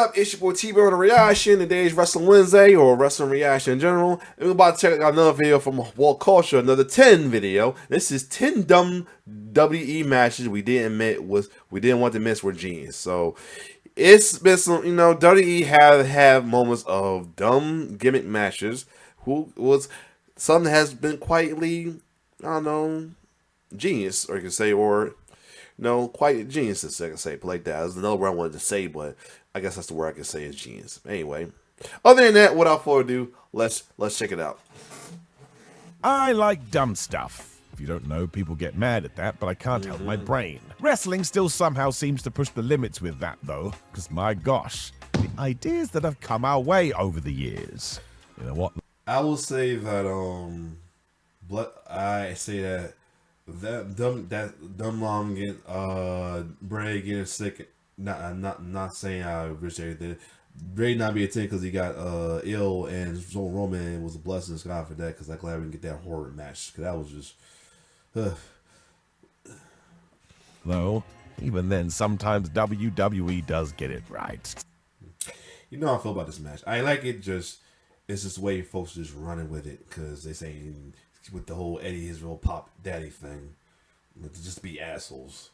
up? It's your boy T-Bone Reaction. Today's Wrestling Wednesday, or Wrestling Reaction in general. And we're about to check out another video from Walt Culture, another 10 video. This is 10 dumb WWE matches we didn't want to miss were genius. So it's been some, WWE have had moments of dumb gimmick matches. Some has been quietly, I don't know, genius, or you can say, or no, quite geniuses, I can say, like that. That's another word I wanted to say, but I guess that's the word I can say is genius. Anyway, other than that, without further ado, let's check it out. I like dumb stuff. If you don't know, people get mad at that, but I can't help my brain. Wrestling still somehow seems to push the limits with that, though, because my gosh, the ideas that have come our way over the years. You know what? I will say that that dumb mom Bray getting sick. Not saying I wish everything. Bray not being sick because he got ill, and so Roman was a blessing to God for that. Because I'm glad we didn't get that horror match. Because that was just. Though, even then, sometimes WWE does get it right. You know how I feel about this match. I like it. It's just the way folks just running with it because they saying with the whole Eddie Israel Pop Daddy thing, to just be assholes.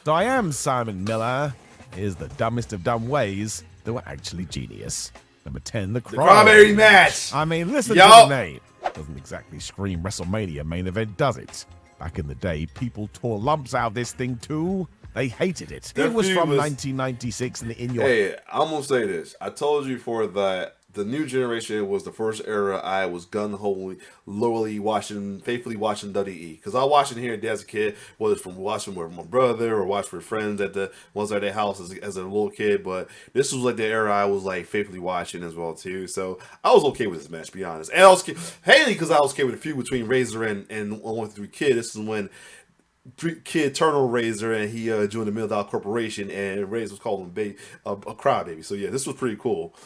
So I am Simon Miller. Here's the dumbest of dumb ways that were actually genius. Number 10, the Cranberry match. I mean, listen to the name. Doesn't exactly scream WrestleMania main event, does it? Back in the day, people tore lumps out of this thing too. They hated it. It was from 1996 and in your... Hey, I'm going to say this. I told you before that the new generation was the first era I was gun-ho, faithfully watching WWE. Because I was watching here as a kid, whether it's from watching with my brother or watching with friends at their house as a little kid. But this was like the era I was like faithfully watching as well too. So I was okay with this match, to be honest. And I was mainly because I was okay with the feud between Razor and 1-3 Kid. This is when Kid turned on Razor and he joined the $1 Million Corporation, and Razor was calling him a crybaby. So yeah, this was pretty cool.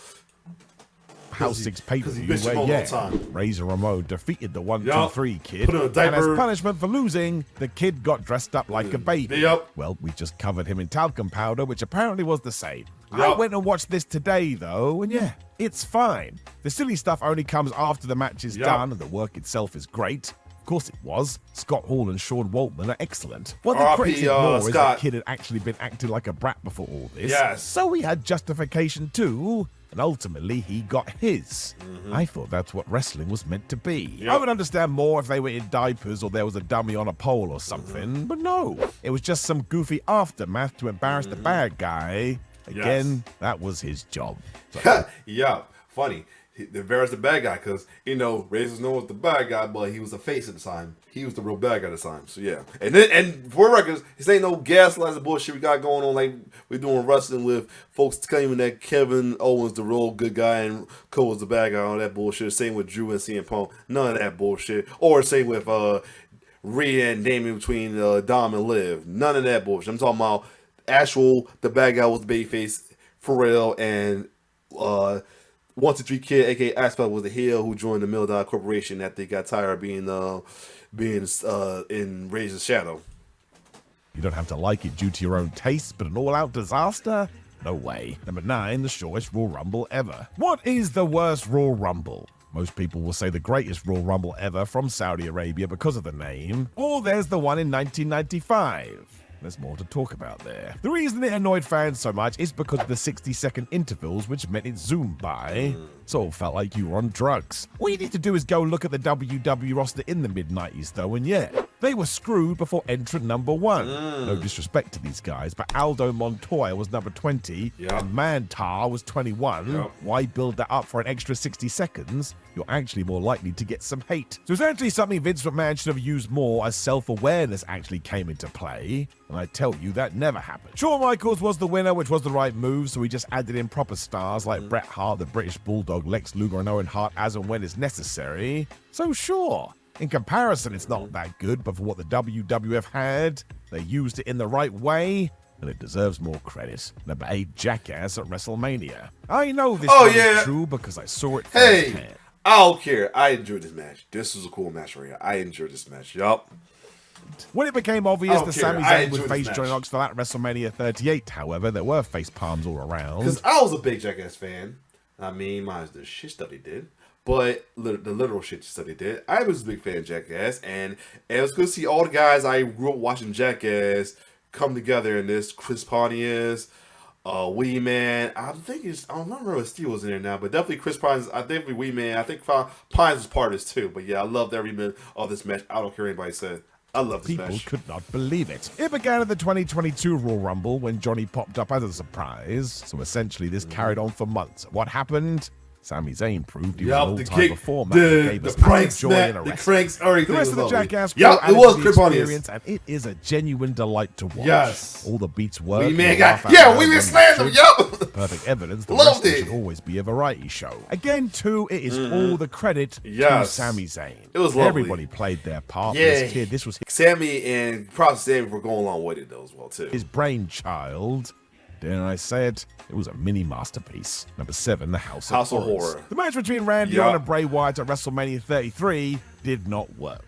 House 6 pay-per-view where, Razor Ramon defeated the 1-2-3 Kid, and as punishment for losing, the Kid got dressed up like a baby. Well, we just covered him in talcum powder, which apparently was the same. I went and watched this today, though, and yeah, it's fine. The silly stuff only comes after the match is done, and the work itself is great. Of course it was. Scott Hall and Sean Waltman are excellent. What the critics ignore is that Kid had actually been acting like a brat before all this, so he had justification too. And ultimately, he got his. I thought that's what wrestling was meant to be. I would understand more if they were in diapers or there was a dummy on a pole or something, but no. It was just some goofy aftermath to embarrass the bad guy. Again, that was his job. So. Yeah, funny. He embarrassed the bad guy because, Razor's known as the bad guy, but he was the face at the time. He was the real bad guy at the time. So, yeah. And for records, this ain't no gaslighting bullshit we got going on like we're doing wrestling with folks claiming that Kevin Owens the real good guy and Cole was the bad guy, all that bullshit. Same with Drew and CM Punk. None of that bullshit. Or same with Rhea and Damien between Dom and Liv. None of that bullshit. I'm talking about the bad guy was the babyface, Pharrell, and 1-2-3 Kid, aka Aspect, was the heel who joined the $1 Million Corporation after they got tired of being in Razor's shadow. You don't have to like it due to your own taste, but an all-out disaster? No way. Number 9, the shortest Royal Rumble ever. What is the worst Royal Rumble? Most people will say the greatest Royal Rumble ever from Saudi Arabia because of the name, or there's the one in 1995. There's more to talk about there. The reason it annoyed fans so much is because of the 60-second intervals, which meant it zoomed by, so it felt like you were on drugs. All you need to do is go look at the WWE roster in the mid-90s, though, and yeah, they were screwed before entrant number 1. No disrespect to these guys, but Aldo Montoya was number 20, and Mantar was 21. Why build that up for an extra 60 seconds? You're actually more likely to get some hate. So it's actually something Vince McMahon should have used more as self-awareness actually came into play. And I tell you, that never happened. Shawn Michaels was the winner, which was the right move, so he just added in proper stars like Bret Hart, the British Bulldog, Lex Luger, and Owen Hart as and when is necessary. So sure, in comparison, it's not that good, but for what the WWF had, they used it in the right way, and it deserves more credit. Number 8, Jackass at WrestleMania. I know this is true because I saw it firsthand. I don't care. I enjoyed this match. This was a cool match right here. I enjoyed this match. Yup. happened. When it became obvious that Sami Zayn would face Johnny Knoxville at WrestleMania 38, however, there were face palms all around. Because I was a big Jackass fan. I mean, minus the shit stuff he did. But the literal shit stuff he did. I was a big fan of Jackass. And it was good to see all the guys I grew up watching Jackass come together in this. Chris Pontius, Wee Man. I don't remember if Steve was in there now, but definitely Chris Pontius. I think Wee Man. I think Pontius was part of this too. But yeah, I loved every minute of this match. I don't care what anybody said. I love this match. People could not believe it. It began at the 2022 Royal Rumble when Johnny popped up as a surprise. So essentially, this carried on for months. What happened? Sami Zayn proved he was an all-time performer. The pranks, joy in a the cranks, everything. The rest of the Jackass crew it was experience, and it is a genuine delight to watch. Yes, all the beats work. We man slammed them. Yup. Perfect evidence that wrestling should always be a variety show. Again, too, it is all the credit to Sami Zayn. It was lovely. Everybody played their part. This kid, this was Sami and props to Sami for going along with it though as well too. His brainchild. Dare I say it? It was a mini masterpiece. Number 7, the House of Horror. The match between Randy Orton and Bray Wyatt at WrestleMania 33 did not work.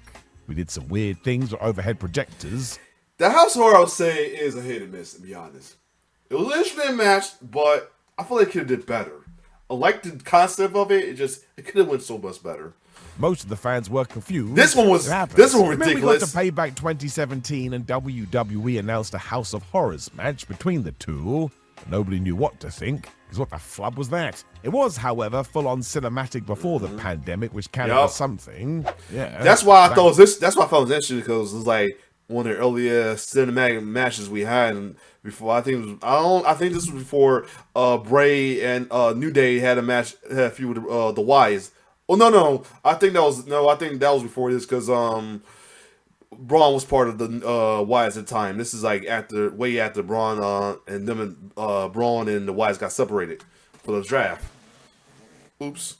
We did some weird things with overhead projectors. The House of Horror, I would say, is a hit and miss, to be honest. It was an interesting match, but I feel like it could have did better. I like the concept of it. It could have went so much better. Most of the fans were confused. This one was ridiculous. Then we got to Payback 2017 and WWE announced a House of Horrors match between the two. Nobody knew what to think, because what the flub was that? It was, however, full-on cinematic before the pandemic, which counted as something. Yeah. That's why I thought this. That's why I thought it was interesting, because it was like one of the earliest cinematic matches we had. And before, I think this was before Bray and New Day had a feud with the Wise. Oh no! I think that was before this, because Braun was part of the Wise at the time. This is like way after Braun and them Braun and the Wise got separated for the draft. Oops.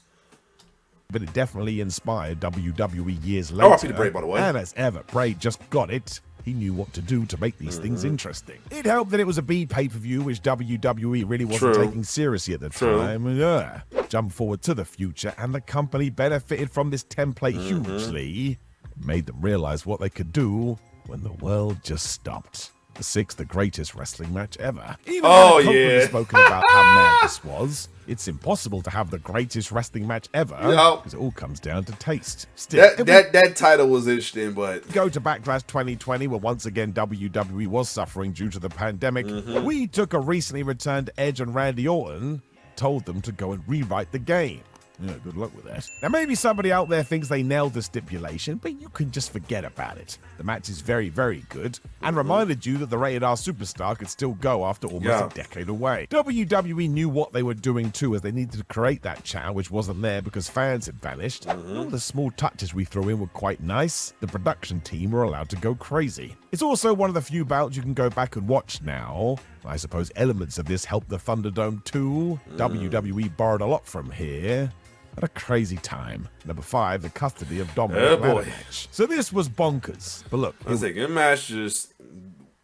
But it definitely inspired WWE years later. R.I.P. to Bray, by the way. And as ever, Bray just got it. He knew what to do to make these things interesting. It helped that it was a B pay-per-view, which WWE really wasn't taking seriously at the time. Yeah. Jump forward to the future, and the company benefited from this template hugely. It made them realize what they could do when the world just stopped. The 6th, the greatest wrestling match ever. Even has spoken about how mad this was. It's impossible to have the greatest wrestling match ever because it all comes down to taste. Still, that title was interesting, but go to Backlash 2020, where once again WWE was suffering due to the pandemic. We took a recently returned Edge and Randy Orton, told them to go and rewrite the game. Yeah, good luck with that. Now, maybe somebody out there thinks they nailed the stipulation, but you can just forget about it. The match is very, very good, and reminded you that the Rated R Superstar could still go after almost a decade away. WWE knew what they were doing too, as they needed to create that channel, which wasn't there because fans had vanished. All the small touches we threw in were quite nice. The production team were allowed to go crazy. It's also one of the few bouts you can go back and watch now. I suppose elements of this helped the Thunderdome too. WWE borrowed a lot from here. At a crazy time. Number 5, the custody of Dominic match. So this was bonkers. But look, it's a good match. Just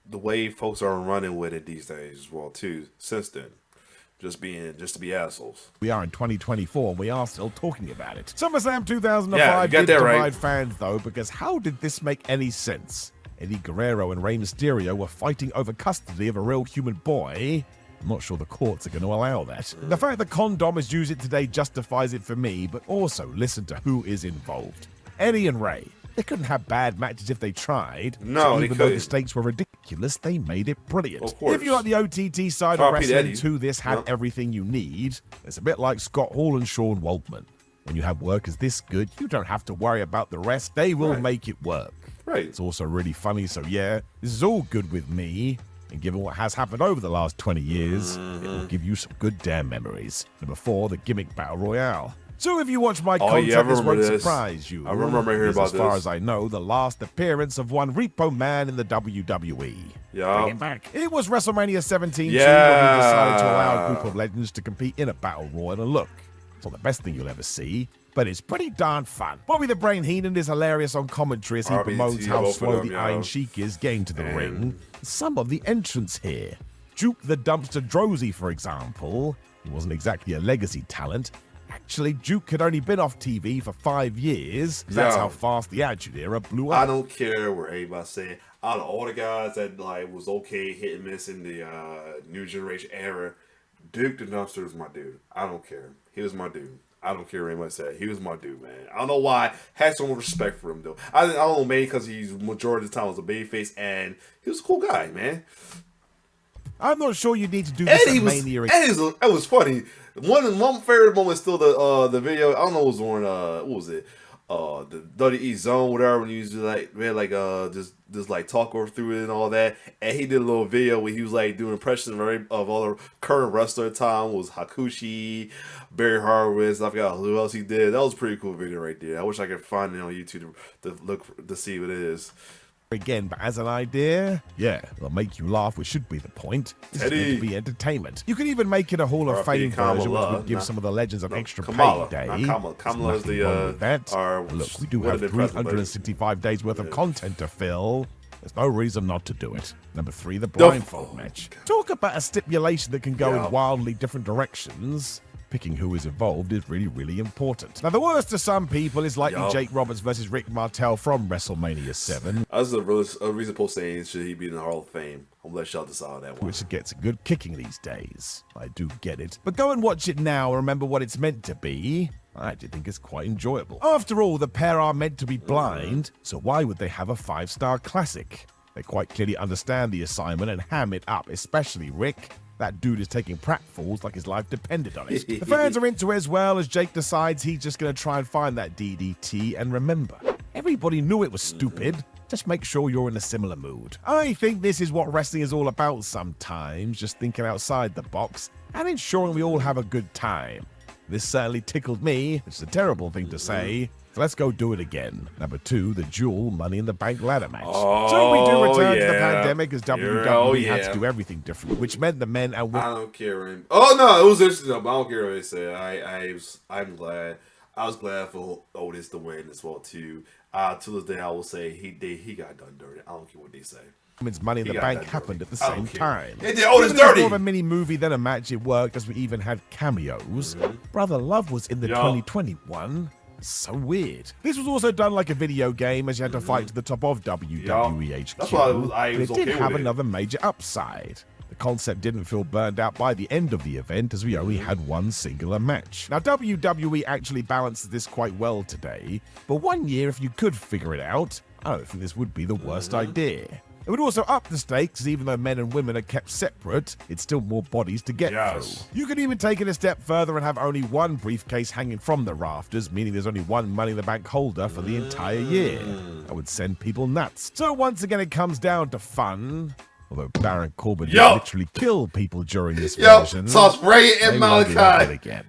the way folks are running with it these days as well too. Since then, just to be assholes. We are in 2024 and we are still talking about it. SummerSlam 2005 did divide fans though, because how did this make any sense? Eddie Guerrero and Rey Mysterio were fighting over custody of a real human boy. I'm not sure the courts are going to allow that. The fact that condoms use it today justifies it for me, but also listen to who is involved. Eddie and Ray. They couldn't have bad matches if they tried. No, so even though the stakes were ridiculous, they made it brilliant. Of course. If you like the OTT side of wrestling too, this had everything you need. It's a bit like Scott Hall and Sean Waldman. When you have workers this good, you don't have to worry about the rest. They will make it work. Right. It's also really funny, so yeah, this is all good with me. And given what has happened over the last 20 years, it will give you some good damn memories. Number 4, the gimmick battle royale. So if you watch my content, this won't surprise you. I remember hearing about this. As far as I know, the last appearance of one Repo Man in the WWE. Yeah. Bring him back. It was WrestleMania 17 when we decided to allow a group of legends to compete in a battle royal. And look, it's not the best thing you'll ever see, but it's pretty darn fun. Bobby the Brain Heenan is hilarious on commentary as he promotes how slow the Iron Sheik is getting to the ring. Some of the entrants here. Duke the Dumpster Drozy, for example, who wasn't exactly a legacy talent, Actually, Duke had only been off TV for 5 years. That's how fast the Attitude Era blew up. I don't care what everybody saying. Out of all the guys that like was okay hit and miss in the New Generation era, Duke the Dumpster was my dude. I don't care. He was my dude. I don't care what anybody said. He was my dude, man. I don't know why. I had so much respect for him, though. I don't know, maybe because he's majority of the time was a babyface, and he was a cool guy, man. I'm not sure you need to do this at Mania. It was funny. One favorite moment is still the video. I don't know what was on what was it? The WWE Zone, whatever, when you used to just like talk over through it and all that. And he did a little video where he was like doing impressions of all the current wrestler at the time. It was Hakushi, Barry Horowitz, I forgot who else he did. That was a pretty cool video right there. I wish I could find it on YouTube to see what it is. Again, but as an idea, yeah, it'll make you laugh, which should be the point. This is meant to be entertainment. You could even make it a Hall of Fame version, which would give some of the legends an extra payday. Kamala is Look, we do have 365 days worth of content to fill. There's no reason not to do it. Number 3, the blindfold match. Talk about a stipulation that can go in wildly different directions. Picking who is involved is really, really important. Now, the worst to some people is likely Jake Roberts versus Rick Martel from WrestleMania 7. That's a reasonable saying. Should he be in the Hall of Fame? I'll let y'all decide that one. Which gets a good kicking these days. I do get it. But go and watch it now and remember what it's meant to be. I actually think it's quite enjoyable. After all, the pair are meant to be blind, so why would they have a 5-star classic? They quite clearly understand the assignment and ham it up, especially Rick. That dude is taking pratfalls like his life depended on it. The fans are into it as well as Jake decides he's just going to try and find that DDT. And remember, everybody knew it was stupid. Just make sure you're in a similar mood. I think this is what wrestling is all about sometimes, just thinking outside the box and ensuring we all have a good time. This certainly tickled me, which is a terrible thing to say. So let's go do it again. Number 2, the dual Money in the Bank ladder match. So we do return to the pandemic as WWE had to do everything different, which meant the men and women. I don't care. Oh no, it was interesting though, but I don't care what they say. I'm glad. I was glad for Otis to win as well too. To this day, I will say he got done dirty. I don't care what they say. Women's Money in the Bank happened at the same time. It did Otis dirty. More of a mini movie than a match. It worked as we even had cameos. Brother Love was in the 2021. So weird. This was also done like a video game, as you had to fight to the top of WWE HQ. That's why it did have another major upside. The concept didn't feel burned out by the end of the event, as we only had one singular match. Now, WWE actually balances this quite well today, but one year, if you could figure it out, I don't think this would be the worst idea. It would also up the stakes, even though men and women are kept separate, it's still more bodies to get through. You could even take it a step further and have only one briefcase hanging from the rafters, meaning there's only one Money in the Bank holder for the entire year. That would send people nuts. So once again, it comes down to fun. Although Baron Corbin did literally kill people during this version. Toss Ray and Malachi. Again.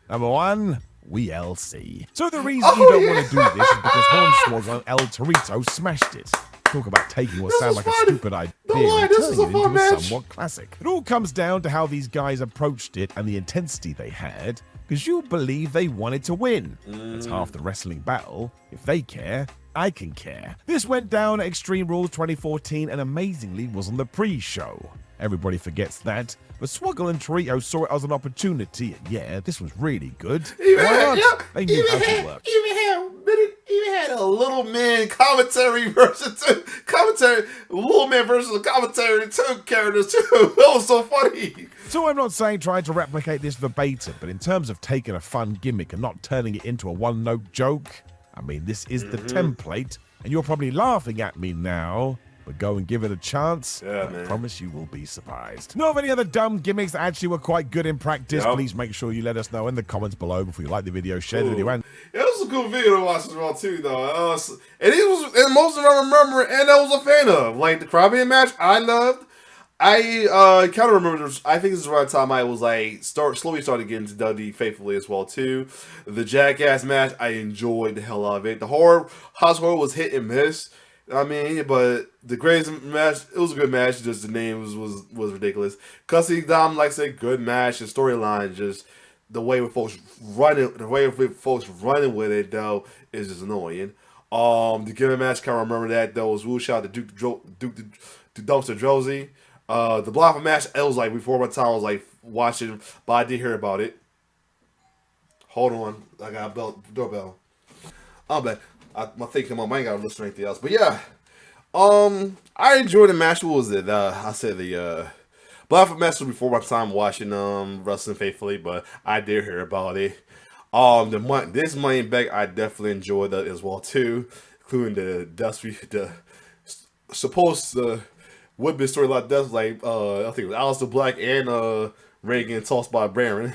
Number 1, WLC. So the reason you don't want to do this is because Hornswoggle and El Torito smashed it. Talk about taking what sounds like a stupid idea and turning it into a somewhat classic. It all comes down to how these guys approached it and the intensity they had, because you believe they wanted to win. That's half the wrestling battle. If they care, I can care. This went down at Extreme Rules 2014 and amazingly was on the pre-show. Everybody forgets that, but Swoggle and Torito saw it as an opportunity, and yeah, this was really good. Why not? They knew how to work. Even had a little man commentary versus little man versus a commentary two characters too. That was so funny. So I'm not saying trying to replicate this verbatim, but in terms of taking a fun gimmick and not turning it into a one-note joke, I mean, this is the template, and you're probably laughing at me now. But go and give it a chance. I promise you will be surprised. Know of any other dumb gimmicks that actually were quite good in practice? Please make sure you let us know in the comments below before you like the video, share the video, and it was a good video to watch as well too, though. And it was, and most of them I remember, and I was a fan of, like the Caribbean match. I loved. I kind of remember. I think this is around the time I was like slowly started getting to WWE faithfully as well too. The Jackass match, I enjoyed the hell out of it. The House Horror was hit and miss. I mean, but the greatest match, it was a good match, just the name was ridiculous. Cussy Dom, like I said, good match. The storyline, just the way folks running with it, though, is just annoying. The gimmick match, can't remember that, though, was Woo Shot to Duke Dumpster Drozy. The Blindfold match, it was like, before my time, I was like watching, but I did hear about it. Hold on, I got a doorbell. Oh, but my thing come up. I ain't got to listen to anything else. But yeah, I enjoyed the match. What was it? I said the Black match was before my time watching wrestling faithfully, but I did hear about it. This Money in Bank I definitely enjoyed that as well too, including the supposed would be story like that, like I think it was Aleister Black and Reagan tossed by Baron.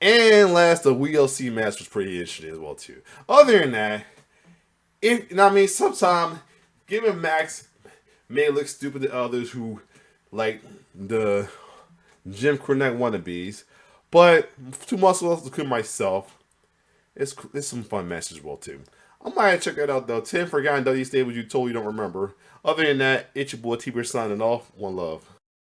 And last, the WLC match was pretty interesting as well too. Other than that, sometimes giving Max may look stupid to others who like the Jim Cornette wannabes, but to muscle to myself, it's some fun matches as well too. I might check that out though. 10 Forgotten W stables you told you don't remember. Other than that, it's your boy T-Bird signing off. One love.